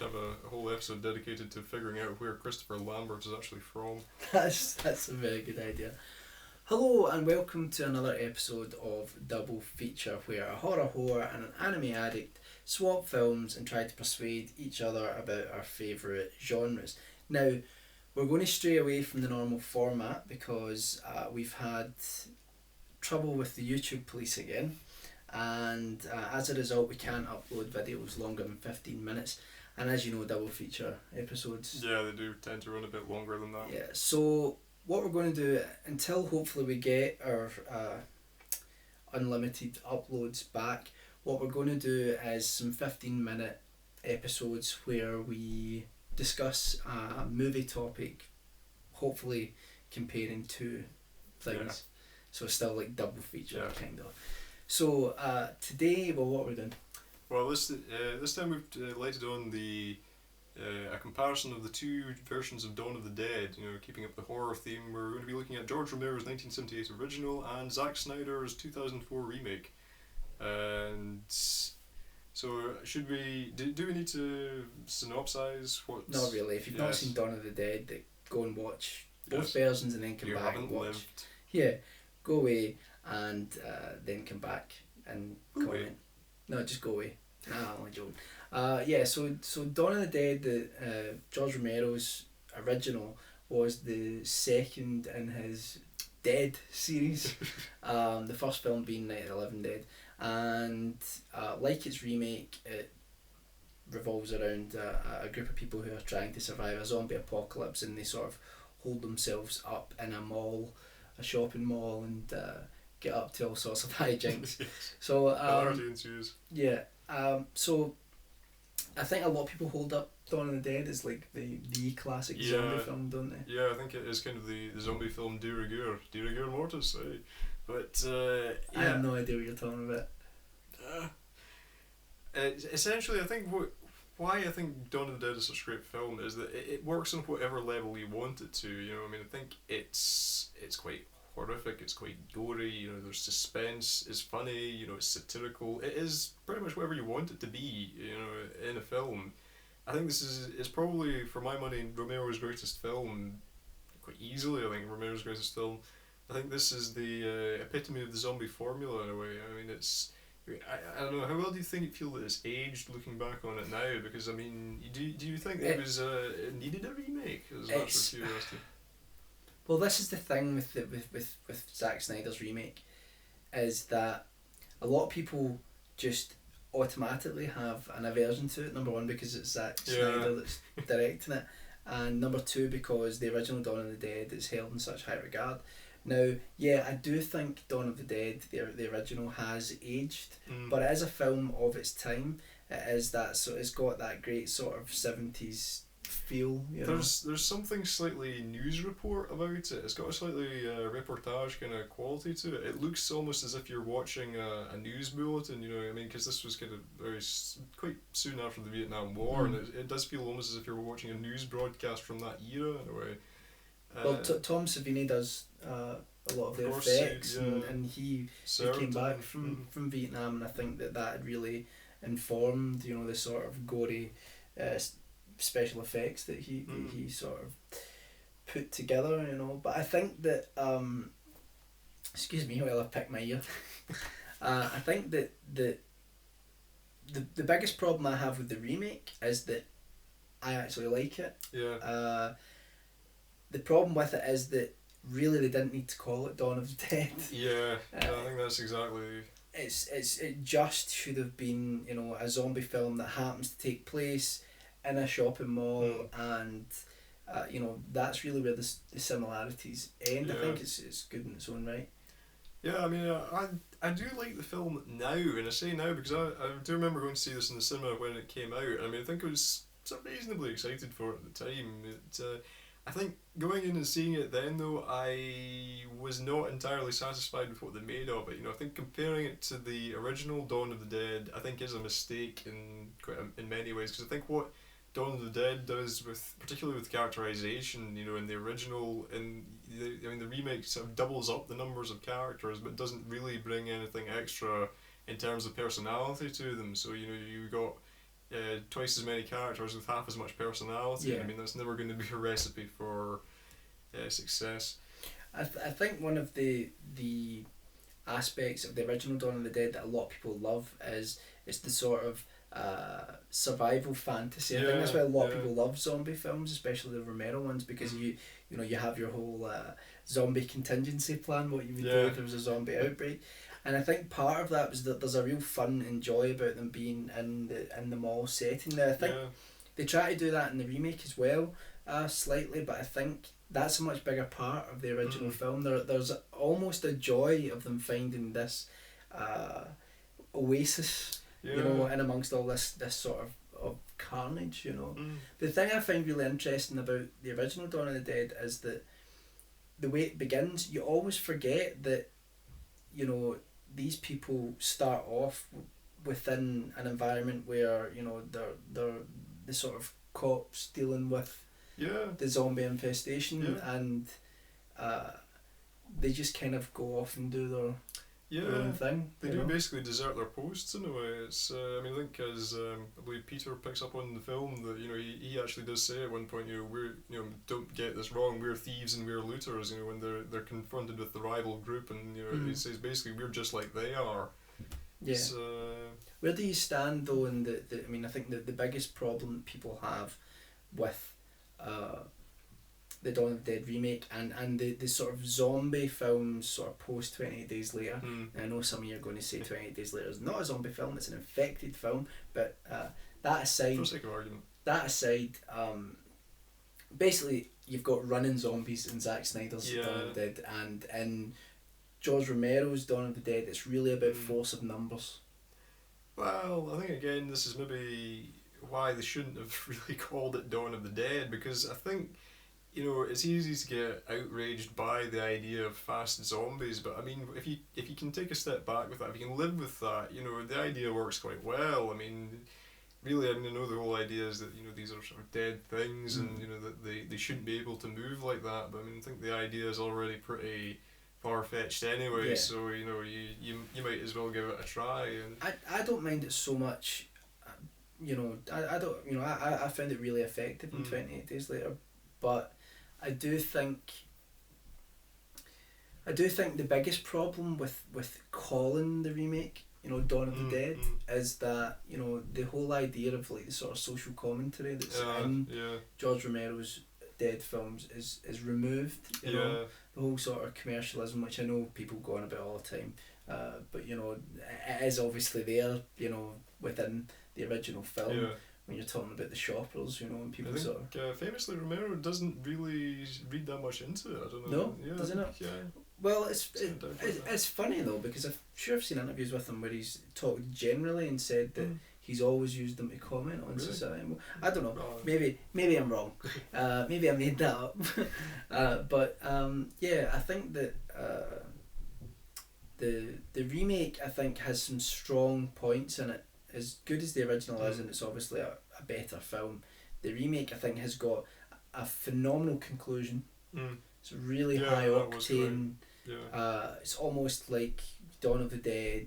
should have a whole episode dedicated to figuring out where Christopher Lambert is actually from. That's a very good idea. Hello and welcome to another episode of Double Feature, where a horror whore and an anime addict swap films and try to persuade each other about our favourite genres. Now, we're going to stray away from the normal format because we've had trouble with the YouTube police again, and as a result we can't upload videos longer than 15 minutes, and as you know, double feature episodes, Yeah, they do tend to run a bit longer than that. yeah, so what we're going to do until hopefully we get our unlimited uploads back, what we're going to do is some 15-minute episodes where we discuss a movie topic, hopefully comparing two things. Yeah. So it's still like double feature, Yeah. kind of. So today, well, what we're doing? Well, this time we've lighted on a comparison of the two versions of Dawn of the Dead. You know, keeping up the horror theme, we're going to be looking at George Romero's 1978 original and Zack Snyder's 2004 remake. And so, should we do we need to synopsize what? Not really. If you've not Yes. seen Dawn of the Dead, go and watch both Yes. versions and then come You back haven't and watch. lived. Yeah, go away and then come back and Go comment. away. No, just go away. Nah, I'm only joking. Yeah, so Dawn of the Dead, the George Romero's original, was the second in his Dead series. The first film being Night of the Living Dead, and like its remake, it revolves around a group of people who are trying to survive a zombie apocalypse, and they sort of hold themselves up in a mall, a shopping mall, and get up to all sorts of hijinks. So Hilarity ensues. yeah, so I think a lot of people hold up Dawn of the Dead as like the classic zombie Yeah. film, don't they? Yeah, I think it is kind of the zombie film de rigueur mortis, eh? But I have no idea what you're talking about. Essentially, I think why I think Dawn of the Dead is such a great film is that it works on whatever level you want it to. You know, I mean, I think it's quite horrific. It's quite gory. You know, there's suspense. It's funny. You know, it's satirical. It is pretty much whatever you want it to be. You know, in a film. I think this is probably, for my money, Romero's greatest film. Quite easily, I think Romero's greatest film. I think this is the epitome of the zombie formula in a way. I mean, I don't know, how well do you think it feel that it's aged looking back on it now? Because I mean, do you think it needed a remake? As a matter of curiosity. Well, this is the thing with Zack Snyder's remake, is that a lot of people just automatically have an aversion to it. Number one, because it's Zack Snyder that's directing it, and number two, because the original Dawn of the Dead is held in such high regard. Now, yeah, I do think Dawn of the Dead, the original, has aged, but it is a film of its time. It is that, so it's got that great sort of 70s feel. You know? There's something slightly news report about it. It's got a slightly reportage kind of quality to it. It looks almost as if you're watching a news bulletin. You know what I mean? Because this was kind of quite soon after the Vietnam War, and it does feel almost as if you're watching a news broadcast from that era in a way. Well, Tom Savini does a lot of the course, effects, yeah. and he came back from Vietnam, and I think that had really informed, you know, the sort of gory special effects that he sort of put together, you know. But I think that excuse me while I pick my ear. I think that the biggest problem I have with the remake is that I actually like it. Yeah. The problem with it is that really they didn't need to call it Dawn of the Dead. Yeah, I think that's exactly. It just should have been, you know, a zombie film that happens to take place in a shopping mall, and you know, that's really where the similarities end. Yeah. I think it's good in its own right. Yeah, I mean, I do like the film now, and I say now because I do remember going to see this in the cinema when it came out. I mean, I think I was sort of reasonably excited for it at the time. I think going in and seeing it then, though, I was not entirely satisfied with what they made of it. You know, I think comparing it to the original Dawn of the Dead, I think is a mistake in many ways, because I think what Dawn of the Dead does, particularly with characterization, you know, in the original, the remake sort of doubles up the numbers of characters, but doesn't really bring anything extra in terms of personality to them. So, you know, you got twice as many characters with half as much personality. Yeah. I mean, that's never going to be a recipe for success. I think one of the aspects of the original Dawn of the Dead that a lot of people love is it's the sort of survival fantasy. I think that's why a lot of people love zombie films, especially the Romero ones, because you have your whole zombie contingency plan, what you would do if there was a zombie outbreak. And I think part of that was that there's a real fun and joy about them being in the mall setting there. I think they try to do that in the remake as well, slightly, but I think that's a much bigger part of the original film. There's almost a joy of them finding this oasis, in amongst all this sort of carnage, The thing I find really interesting about the original Dawn of the Dead is that the way it begins, you always forget that, these people start off within an environment where, they're the sort of cops dealing with the zombie infestation, and they just kind of go off and do their own thing. They do basically desert their posts in a way. It's I think as I believe Peter picks up on the film that he actually does say at one point we're don't get this wrong, we're thieves and we're looters. When they're confronted with the rival group, and he says basically we're just like they are. Yeah. Where do you stand though in the I think the biggest problem that people have with the Dawn of the Dead remake and the sort of zombie films sort of post 28 Days Later. I know some of you are going to say 28 Days Later is not a zombie film, it's an infected film, but that aside, for sake of argument, basically you've got running zombies in Zack Snyder's Dawn of the Dead, and in George Romero's Dawn of the Dead it's really about force of numbers. Well, I think again this is maybe why they shouldn't have really called it Dawn of the Dead, because I think it's easy to get outraged by the idea of fast zombies, but I mean if you can take a step back with that, if you can live with that, the idea works quite well. I mean really, I know the whole idea is that these are sort of dead things, and that they shouldn't be able to move like that, but I mean I think the idea is already pretty far-fetched anyway, so you might as well give it a try. And I don't mind it so much. I don't. I found it really effective in 28 Days Later, but I do think the biggest problem with calling the remake, Dawn of the Dead, is that the whole idea of like the sort of social commentary that's in George Romero's Dead films is removed. The whole sort of commercialism, which I know people go on about all the time, but it is obviously there, within the original film. When you're talking about the shoppers, and people famously Romero doesn't really read that much into it. I don't know. No, doesn't it? Yeah. Well, it's funny though, because I've seen interviews with him where he's talked generally and said that he's always used them to comment on society. I don't know. Maybe I'm wrong. Maybe I made that up. But I think that the remake I think has some strong points in it. As good as the original is, and it's obviously a better film, the remake I think has got a phenomenal conclusion. It's really high octane. It's almost like Dawn of the Dead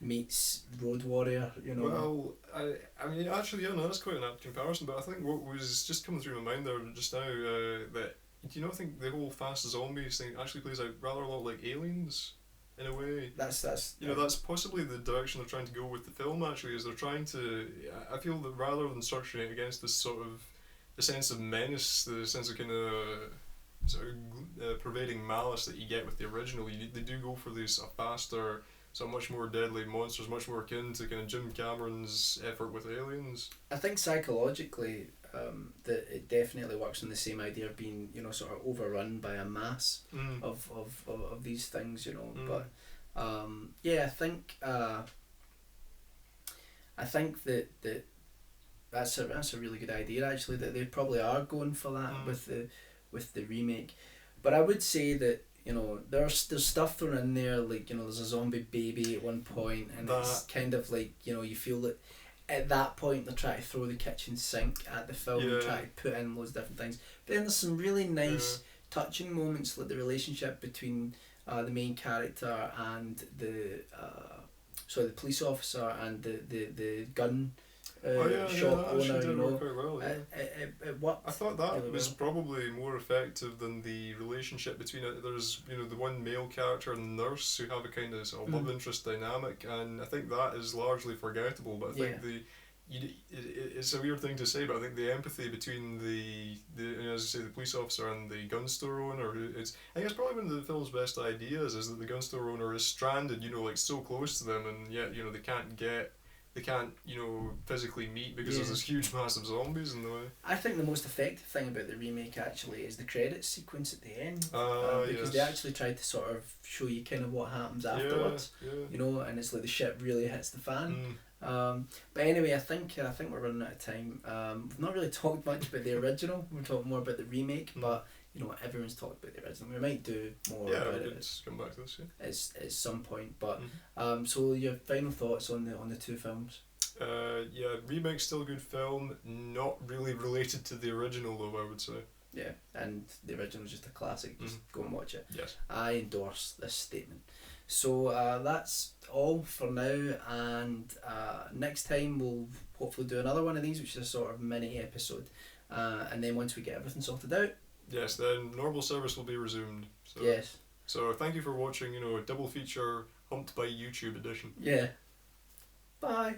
meets Road Warrior, Well, I mean actually that's quite an apt comparison, but I think what was just coming through my mind there just now, that I think the whole fast zombies thing actually plays out rather a lot like Aliens. In a way, that's possibly the direction they're trying to go with the film. Actually, is they're trying to. I feel that rather than searching it against this sort of the sense of menace, the sense of kind of pervading malice that you get with the original, they do go for these faster, so much more deadly monsters, much more akin to kind of Jim Cameron's effort with Aliens. I think psychologically, that it definitely works on the same idea of being, sort of overrun by a mass of these things, But I think that that's a really good idea actually, that they probably are going for that with the remake. But I would say that there's stuff thrown in there, like there's a zombie baby at one point, and it's kind of like you feel that at that point they're trying to throw the kitchen sink at the film and try to put in loads of different things. But then there's some really nice touching moments, like the relationship between the main character and the police officer and the gun shop that actually owner. did You know, work quite well. Yeah. it worked. I thought that really was well. probably more effective than the relationship between it. There's the one male character and the nurse who have a kind of sort of love interest dynamic, and I think that is largely forgettable. But I think it's a weird thing to say, but I think the empathy between the as you say, the police officer and the gun store owner, I think it's probably one of the film's best ideas, is that the gun store owner is stranded, like so close to them, and yet they can't physically meet because there's this huge massive zombies in the way. I think the most effective thing about the remake actually is the credits sequence at the end, because they Yes. actually tried to sort of show you kind of what happens afterwards. Yeah. And it's like the shit really hits the fan. Mm. But anyway, I think we're running out of time. We've not really talked much about the original. We're talking more about the remake, but everyone's talked about the original. We might do more about it. Let's come back to this. Yeah. At some point. But so your final thoughts on the two films? Yeah, and the original is just a classic. Just go and watch it. Yes. I endorse this statement. So that's all for now, and next time we'll hopefully do another one of these, which is a sort of mini episode, and then once we get everything sorted out, yes, then normal service will be resumed. So, yes. So thank you for watching. A double feature Humped by YouTube edition. Yeah. Bye.